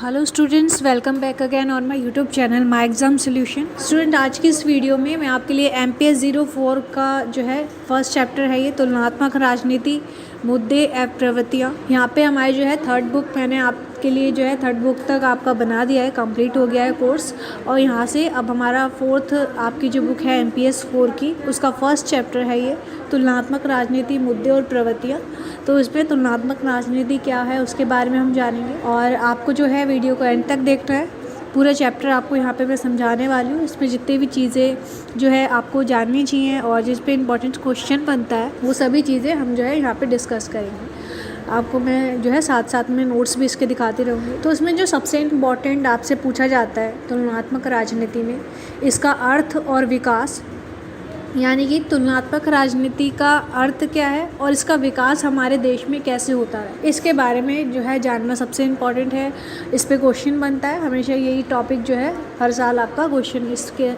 Hello students, welcome back again on my YouTube channel my exam solution. Student, आज की इस video में मैं आपके लिए MPS 04 का जो है फर्स्ट चैप्टर है ये तुलनात्मक राजनीति, मुद्दे एवं प्रवृत्तियाँ। यहाँ पे हमारे जो है थर्ड बुक मैंने आपके लिए जो है थर्ड बुक तक आपका बना दिया है, कंप्लीट हो गया है कोर्स। और यहाँ से अब हमारा फोर्थ आपकी जो बुक है MPS 4 की, उसका फर्स्ट चैप्टर है ये तुलनात्मक राजनीति, मुद्दे और प्रवृत्तियाँ। तो इसमें तुलनात्मक राजनीति क्या है उसके बारे में हम जानेंगे, और आपको जो है वीडियो को एंड तक देखना है। पूरा चैप्टर आपको यहाँ पे मैं समझाने वाली हूँ। इसमें जितनी भी चीज़ें जो है आपको जाननी चाहिए और जिस पे इम्पोर्टेंट क्वेश्चन बनता है वो सभी चीज़ें हम जो है यहाँ पे डिस्कस करेंगे। आपको मैं जो है साथ साथ में नोट्स भी इसके दिखाती रहूँगी। तो इसमें जो सबसे इम्पॉर्टेंट आपसे पूछा जाता है तुलनात्मक राजनीति में, इसका अर्थ और विकास, यानी कि तुलनात्मक राजनीति का अर्थ क्या है और इसका विकास हमारे देश में कैसे होता है, इसके बारे में जो है जानना सबसे इम्पॉर्टेंट है। इस पे क्वेश्चन बनता है हमेशा, यही टॉपिक जो है हर साल आपका क्वेश्चन इसके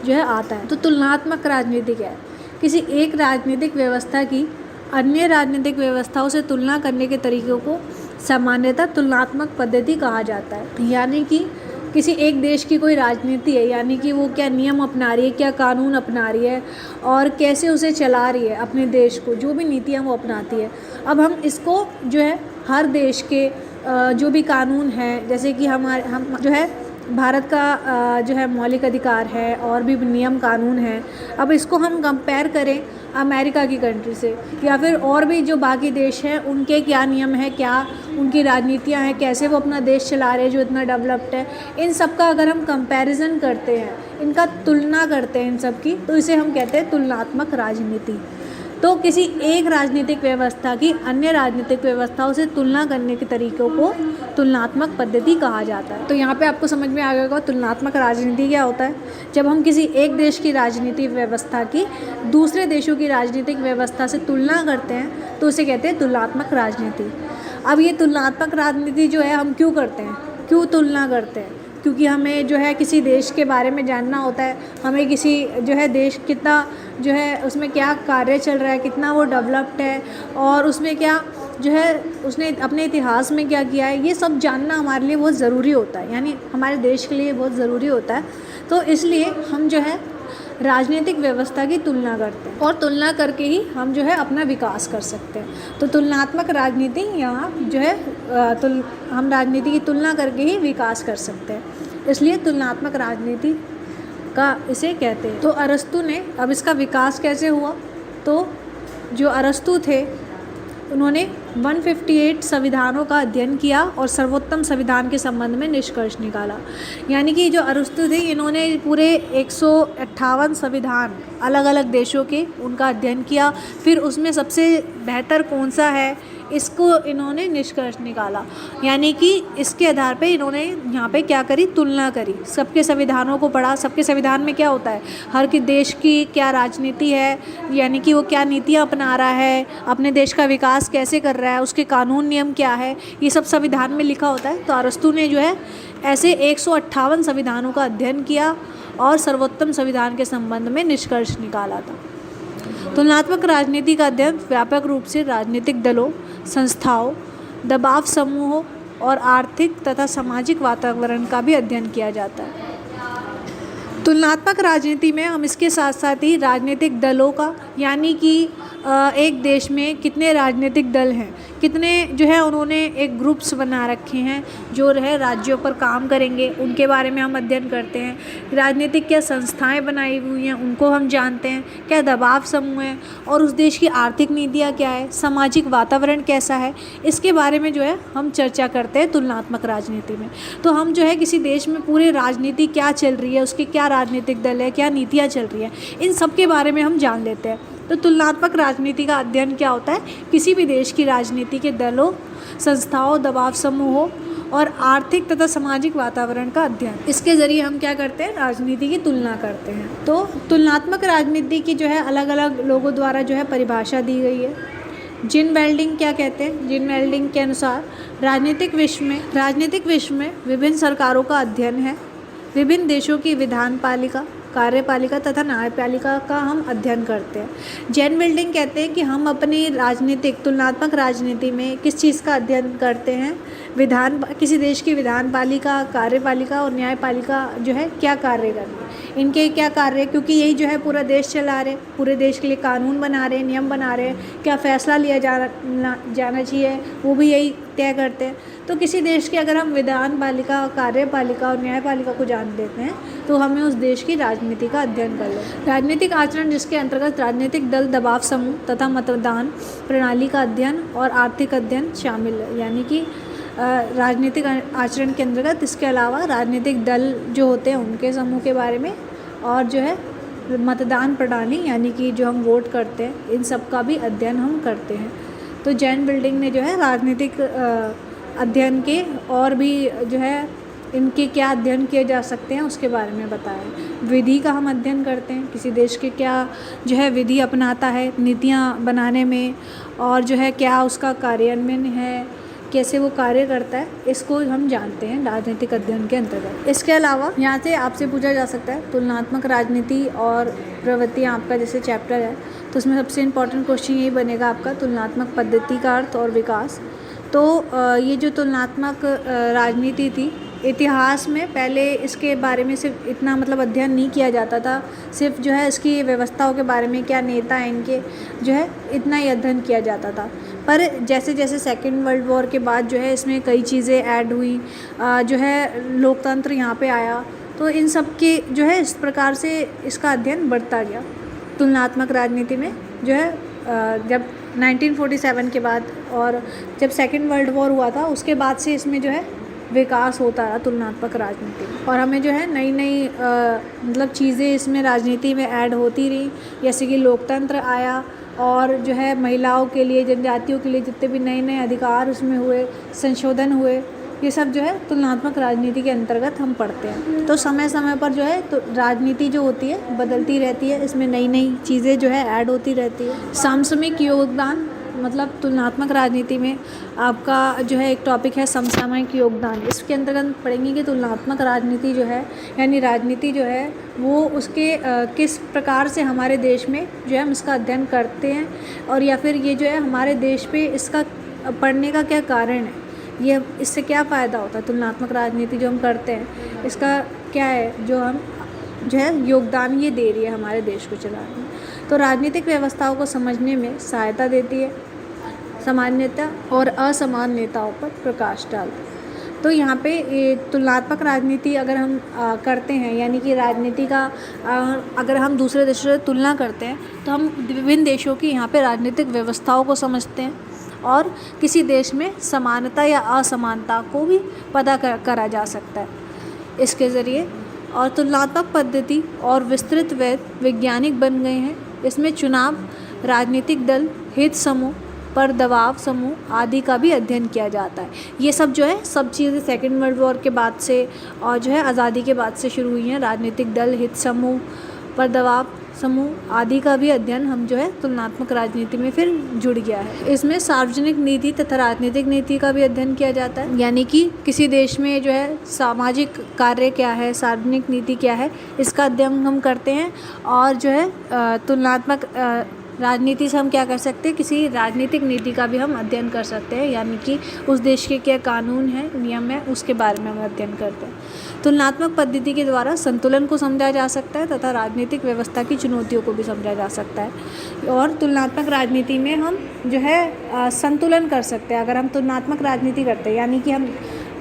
जो है आता है। तो तुलनात्मक राजनीति क्या है? किसी एक राजनीतिक व्यवस्था की अन्य राजनीतिक व्यवस्थाओं से तुलना करने के तरीक़ों को सामान्यतः तुलनात्मक पद्धति कहा जाता है। यानी कि किसी एक देश की कोई राजनीति है, यानी कि वो क्या नियम अपना रही है, क्या कानून अपना रही है और कैसे उसे चला रही है अपने देश को, जो भी नीतियाँ वो अपनाती है। अब हम इसको जो है हर देश के जो भी कानून हैं, जैसे कि हम जो है भारत का जो है मौलिक अधिकार है और भी नियम कानून हैं, अब इसको हम कंपेयर करें अमेरिका की कंट्री से, या फिर और भी जो बाकी देश हैं उनके क्या नियम है, क्या उनकी राजनीतियाँ हैं, कैसे वो अपना देश चला रहे हैं जो इतना डेवलप्ड है, इन सब का अगर हम कंपैरिजन करते हैं, इनका तुलना करते हैं इन सब की, तो इसे हम कहते हैं तुलनात्मक राजनीति। तो किसी एक राजनीतिक व्यवस्था की अन्य राजनीतिक व्यवस्थाओं से तुलना करने के तरीक़ों को तुलनात्मक पद्धति कहा जाता है। तो यहाँ पे आपको समझ में आ गया होगा तुलनात्मक राजनीति क्या होता है। जब हम किसी एक देश की राजनीतिक व्यवस्था की दूसरे देशों की राजनीतिक व्यवस्था से तुलना करते हैं तो उसे कहते हैं तुलनात्मक राजनीति। अब ये तुलनात्मक राजनीति जो है हम क्यों करते हैं, क्यों तुलना करते हैं? क्योंकि हमें जो है किसी देश के बारे में जानना होता है, हमें किसी जो है देश कितना जो है उसमें क्या कार्य चल रहा है, कितना वो डेवलप्ड है और उसमें क्या जो है उसने अपने इतिहास में क्या किया है, ये सब जानना हमारे लिए बहुत ज़रूरी होता है, यानी हमारे देश के लिए बहुत ज़रूरी होता है। तो इसलिए हम जो है राजनीतिक व्यवस्था की तुलना करते हैं और तुलना करके ही हम जो है अपना विकास कर सकते हैं। तो तुलनात्मक राजनीति यहाँ जो है हम राजनीति की तुलना करके ही विकास कर सकते हैं, इसलिए तुलनात्मक राजनीति का इसे कहते हैं। तो अरस्तु ने, अब इसका विकास कैसे हुआ, तो जो अरस्तु थे उन्होंने 158 संविधानों का अध्ययन किया और सर्वोत्तम संविधान के संबंध में निष्कर्ष निकाला। यानी कि जो अरस्तु थे इन्होंने पूरे 158 संविधान अलग अलग देशों के उनका अध्ययन किया, फिर उसमें सबसे बेहतर कौन सा है इसको इन्होंने निष्कर्ष निकाला। यानी कि इसके आधार पे इन्होंने यहाँ पे क्या करी, तुलना करी, सबके संविधानों को पढ़ा। सबके संविधान में क्या होता है, हर के देश की क्या राजनीति है, यानी कि वो क्या नीतियाँ अपना रहा है, अपने देश का विकास कैसे कर रहा है, उसके कानून नियम क्या है, ये सब संविधान में लिखा होता है। तो अरस्तु ने जो है ऐसे 158 संविधानों का अध्ययन किया और सर्वोत्तम संविधान के संबंध में निष्कर्ष निकाला था। तुलनात्मक राजनीति का अध्ययन व्यापक रूप से राजनीतिक दलों, संस्थाओं, दबाव समूहों और आर्थिक तथा सामाजिक वातावरण का भी अध्ययन किया जाता है। तुलनात्मक राजनीति में हम इसके साथ साथ ही राजनीतिक दलों का, यानी कि एक देश में कितने राजनीतिक दल हैं, कितने जो है उन्होंने एक ग्रुप्स बना रखे हैं जो है राज्यों पर काम करेंगे, उनके बारे में हम अध्ययन करते हैं। राजनीतिक क्या संस्थाएं बनाई हुई हैं उनको हम जानते हैं, क्या दबाव समूह हैं और उस देश की आर्थिक नीतियाँ क्या है, सामाजिक वातावरण कैसा है, इसके बारे में जो है हम चर्चा करते हैं तुलनात्मक राजनीति में। तो हम जो है किसी देश में पूरे राजनीति क्या चल रही है, उसके क्या राजनीतिक दल है, क्या नीतियाँ चल रही हैं, इन सब के बारे में हम जान लेते हैं। तो तुलनात्मक राजनीति का अध्ययन क्या होता है, किसी भी देश की राजनीति के दलों, संस्थाओं, दबाव समूहों और आर्थिक तथा सामाजिक वातावरण का अध्ययन। इसके ज़रिए हम क्या करते हैं, राजनीति की तुलना करते हैं। तो तुलनात्मक राजनीति की जो है अलग अलग लोगों द्वारा जो है परिभाषा दी गई है। जिन वेल्डिंग क्या कहते हैं, जिन वेल्डिंग के अनुसार राजनीतिक विश्व में विभिन्न सरकारों का अध्ययन है, विभिन्न देशों की विधान पालिका, कार्यपालिका तथा न्यायपालिका का हम अध्ययन करते हैं। जैन बिल्डिंग कहते हैं कि हम अपनी राजनीतिक तुलनात्मक राजनीति में किस चीज़ का अध्ययन करते हैं, किसी देश की विधान पालिका, कार्यपालिका और न्यायपालिका जो है क्या कार्य कर रही है, इनके क्या कार्य, क्योंकि यही जो है पूरा देश चला रहे, पूरे देश के लिए कानून बना रहे, नियम बना रहे, क्या फ़ैसला लिया जाना चाहिए वो भी यही तय करते हैं। तो किसी देश की अगर हम विधान पालिका, कार्यपालिका और न्यायपालिका को जान लेते हैं तो हमें उस देश की राजनीति का अध्ययन कर लें। राजनीतिक आचरण जिसके अंतर्गत राजनीतिक दल, दबाव समूह तथा मतदान प्रणाली का अध्ययन और आर्थिक अध्ययन शामिल है। यानी कि राजनीतिक आचरण के अंतर्गत इसके अलावा राजनीतिक दल जो होते हैं उनके समूह के बारे में, और जो है मतदान प्रणाली यानी कि जो हम वोट करते हैं, इन सब का भी अध्ययन हम करते हैं। तो जैन बिल्डिंग ने जो है राजनीतिक अध्ययन के और भी जो है इनके क्या अध्ययन किए जा सकते हैं उसके बारे में बताया। विधि का हम अध्ययन करते हैं, किसी देश के क्या जो है विधि अपनाता है नीतियाँ बनाने में, और जो है क्या उसका कार्यान्वयन है, कैसे वो कार्य करता है, इसको हम जानते हैं राजनीतिक अध्ययन के अंतर्गत। इसके अलावा यहाँ से आपसे पूछा जा सकता है तुलनात्मक राजनीति और प्रवृत्तियाँ, आपका जैसे चैप्टर है तो उसमें सबसे इम्पॉर्टेंट क्वेश्चन यही बनेगा आपका तुलनात्मक पद्धति का अर्थ और विकास। तो ये जो तुलनात्मक राजनीति थी, इतिहास में पहले इसके बारे में सिर्फ इतना मतलब अध्ययन नहीं किया जाता था, सिर्फ जो है इसकी व्यवस्थाओं के बारे में, क्या नेता हैं इनके, जो है इतना ही अध्ययन किया जाता था। पर जैसे जैसे सेकेंड वर्ल्ड वॉर के बाद जो है इसमें कई चीज़ें ऐड हुई, जो है लोकतंत्र यहाँ पे आया, तो इन सब के जो है इस प्रकार से इसका अध्ययन बढ़ता गया। तुलनात्मक राजनीति में जो है जब 1947 के बाद और जब सेकेंड वर्ल्ड वॉर हुआ था उसके बाद से इसमें जो है विकास होता रहा तुलनात्मक राजनीति में, और हमें जो है नई नई मतलब चीज़ें इसमें राजनीति में ऐड होती रही, जैसे कि लोकतंत्र आया, और जो है महिलाओं के लिए, जनजातियों के लिए जितने भी नए नए अधिकार उसमें हुए, संशोधन हुए, ये सब जो है तुलनात्मक राजनीति के अंतर्गत हम पढ़ते हैं। तो समय समय पर जो है तो राजनीति जो होती है बदलती रहती है, इसमें नई नई चीज़ें जो है ऐड होती रहती है। समसामयिक योगदान, मतलब तुलनात्मक राजनीति में आपका जो है एक टॉपिक है समसामयिक योगदान। इसके अंतर्गत पढ़ेंगे कि तुलनात्मक राजनीति जो है यानी राजनीति जो है वो उसके किस प्रकार से हमारे देश में जो है हम इसका अध्ययन करते हैं, और या फिर ये जो है हमारे देश पे इसका पढ़ने का क्या कारण है, ये इससे क्या फ़ायदा होता है। तुलनात्मक राजनीति जो हम करते हैं इसका क्या है जो हम जो है योगदान ये दे रही है हमारे देश को चलाने में। तो राजनीतिक व्यवस्थाओं को समझने में सहायता देती है, सामान्यता और असमान्यताओं पर प्रकाश डालती है। तो यहाँ पे ये तुलनात्मक राजनीति अगर हम करते हैं, यानी कि राजनीति का अगर हम दूसरे देशों से तुलना करते हैं तो हम विभिन्न देशों की यहाँ पे राजनीतिक व्यवस्थाओं को समझते हैं, और किसी देश में समानता या असमानता को भी पता करा जा सकता है इसके ज़रिए। और तुलनात्मक पद्धति और विस्तृत वैज्ञानिक बन गए हैं। इसमें चुनाव, राजनीतिक दल, हित समूह पर दबाव समूह आदि का भी अध्ययन किया जाता है। ये सब जो है सब चीज़ें सेकेंड वर्ल्ड वॉर के बाद से और जो है आज़ादी के बाद से शुरू हुई हैं। राजनीतिक दल, हित समूह पर दबाव समूह आदि का भी अध्ययन हम जो है तुलनात्मक राजनीति में फिर जुड़ गया है। इसमें सार्वजनिक नीति तथा राजनीतिक नीति का भी अध्ययन किया जाता है, यानी कि किसी देश में जो है सामाजिक कार्य क्या है, सार्वजनिक नीति क्या है, इसका अध्ययन हम करते हैं। और जो है तुलनात्मक राजनीति से हम क्या कर सकते हैं, किसी राजनीतिक नीति का भी हम अध्ययन कर सकते हैं, यानी कि उस देश के क्या कानून है, नियम है, उसके बारे में हम अध्ययन करते हैं। तुलनात्मक पद्धति के द्वारा संतुलन को समझा जा सकता है तथा राजनीतिक व्यवस्था की चुनौतियों को भी समझा जा सकता है। और तुलनात्मक राजनीति में हम जो है संतुलन कर सकते हैं। अगर हम तुलनात्मक राजनीति करते हैं, यानी कि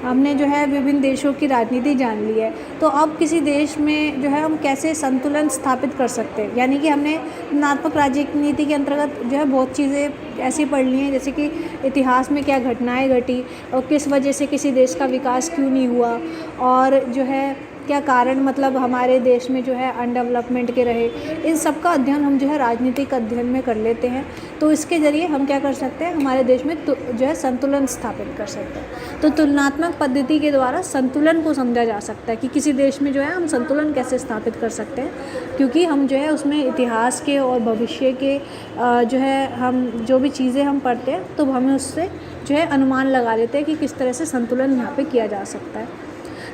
हमने जो है विभिन्न देशों की राजनीति जान ली है, तो अब किसी देश में जो है हम कैसे संतुलन स्थापित कर सकते हैं। यानी कि हमने तुलनात्मक राजनीति के अंतर्गत जो है बहुत चीज़ें ऐसी पढ़ ली हैं, जैसे कि इतिहास में क्या घटनाएं घटी और किस वजह से किसी देश का विकास क्यों नहीं हुआ, और जो है क्या कारण मतलब हमारे देश में जो है अनडेवलपमेंट के रहे। इन सब का अध्ययन हम जो है राजनीतिक अध्ययन में कर लेते हैं। तो इसके ज़रिए हम क्या कर सकते हैं, हमारे देश में जो है संतुलन स्थापित कर सकते हैं। तो तुलनात्मक पद्धति के द्वारा संतुलन को समझा जा सकता है कि किसी देश में जो है हम संतुलन कैसे स्थापित कर सकते हैं, क्योंकि हम जो है उसमें इतिहास के और भविष्य के जो है हम जो भी चीज़ें हम पढ़ते हैं तो हमें उससे जो है अनुमान लगा लेते हैं कि किस तरह से संतुलन यहाँ पे किया जा सकता है।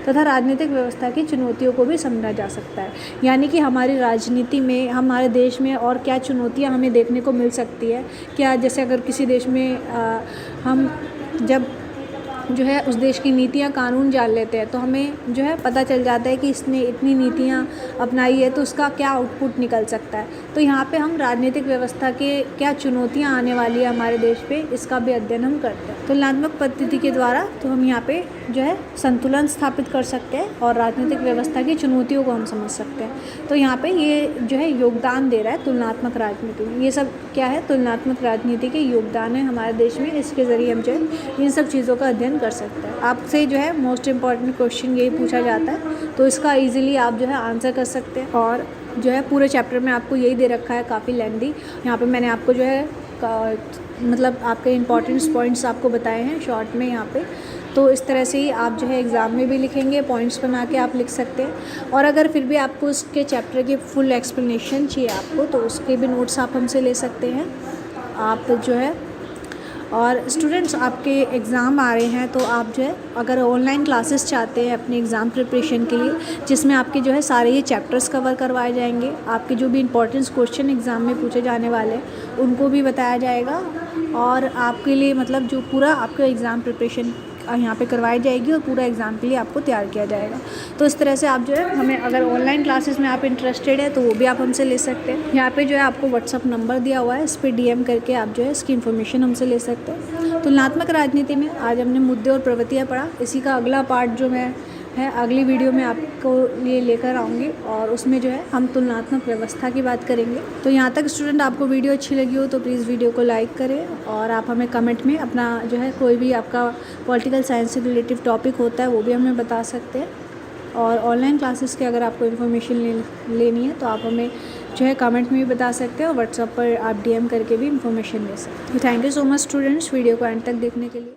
तथा राजनीतिक व्यवस्था की चुनौतियों को भी समझा जा सकता है। यानी कि हमारी राजनीति में, हमारे देश में और क्या चुनौतियाँ हमें देखने को मिल सकती है। क्या जैसे अगर किसी देश में हम जब जो है उस देश की नीतियाँ कानून जान लेते हैं तो हमें जो है पता चल जाता है कि इसने इतनी नीतियाँ अपनाई है तो उसका क्या आउटपुट निकल सकता है। तो यहाँ पे हम राजनीतिक व्यवस्था के क्या चुनौतियाँ आने वाली है हमारे देश पे, इसका भी अध्ययन हम करते हैं। तुलनात्मक पद्धति के द्वारा तो हम यहाँ पे जो है संतुलन स्थापित कर सकते हैं और राजनीतिक व्यवस्था की चुनौतियों को हम समझ सकते हैं। तो यहाँ पे ये जो है योगदान दे रहा है तुलनात्मक राजनीति में। ये सब क्या है, तुलनात्मक राजनीति के योगदान है हमारे देश में। इसके ज़रिए हम जो है इन सब चीज़ों का अध्ययन कर सकते हैं। आपसे जो है मोस्ट इम्पॉर्टेंट क्वेश्चन यही पूछा जाता है, तो इसका ईजिली आप जो है आंसर कर सकते हैं। और जो है पूरे चैप्टर में आपको यही दे रखा है, काफ़ी लेंथी। यहाँ पे मैंने आपको जो है मतलब आपके इम्पॉर्टेंट पॉइंट्स आपको बताए हैं शॉर्ट में यहाँ पे। तो इस तरह से ही आप जो है एग्ज़ाम में भी लिखेंगे, पॉइंट्स बना के आप लिख सकते हैं। और अगर फिर भी आपको उसके चैप्टर की फुल एक्सप्लेनेशन चाहिए आपको, तो उसके भी नोट्स आप हमसे ले सकते हैं। आप जो है और स्टूडेंट्स आपके एग्ज़ाम आ रहे हैं तो आप जो है अगर ऑनलाइन क्लासेस चाहते हैं अपने एग्ज़ाम प्रिपरेशन के लिए, जिसमें आपके जो है सारे ये चैप्टर्स कवर करवाए जाएंगे, आपके जो भी इंपॉर्टेंट क्वेश्चन एग्ज़ाम में पूछे जाने वाले हैं उनको भी बताया जाएगा और आपके लिए मतलब जो पूरा आपका एग्ज़ाम प्रिपरेशन यहाँ पे करवाई जाएगी और पूरा एग्ज़ाम के लिए आपको तैयार किया जाएगा। तो इस तरह से आप जो है हमें, अगर ऑनलाइन क्लासेस में आप इंटरेस्टेड है तो वो भी आप हमसे ले सकते हैं। यहाँ पे जो है आपको व्हाट्सअप नंबर दिया हुआ है, इस पर DM करके आप जो है इसकी इन्फॉर्मेशन हमसे ले सकते हैं। तुलनात्मक राजनीति में आज हमने मुद्दे और प्रवृत्तियाँ पढ़ा। इसी का अगला पार्ट जो है अगली वीडियो में आपको लिए लेकर आऊँगी और उसमें जो है हम तुलनात्मक व्यवस्था की बात करेंगे। तो यहाँ तक स्टूडेंट आपको वीडियो अच्छी लगी हो तो प्लीज़ वीडियो को लाइक करें और आप हमें कमेंट में अपना जो है कोई भी आपका पॉलिटिकल साइंस से रिलेटिव टॉपिक होता है वो भी हमें बता सकते हैं। और ऑनलाइन क्लासेस के अगर आपको इन्फॉर्मेशन लेनी है तो आप हमें जो है कमेंट में भी बता सकते हैं और व्हाट्सएप पर आप DM करके भी इन्फॉर्मेशन ले सकते हैं। Thank you so much students video को एंड तक देखने के लिए।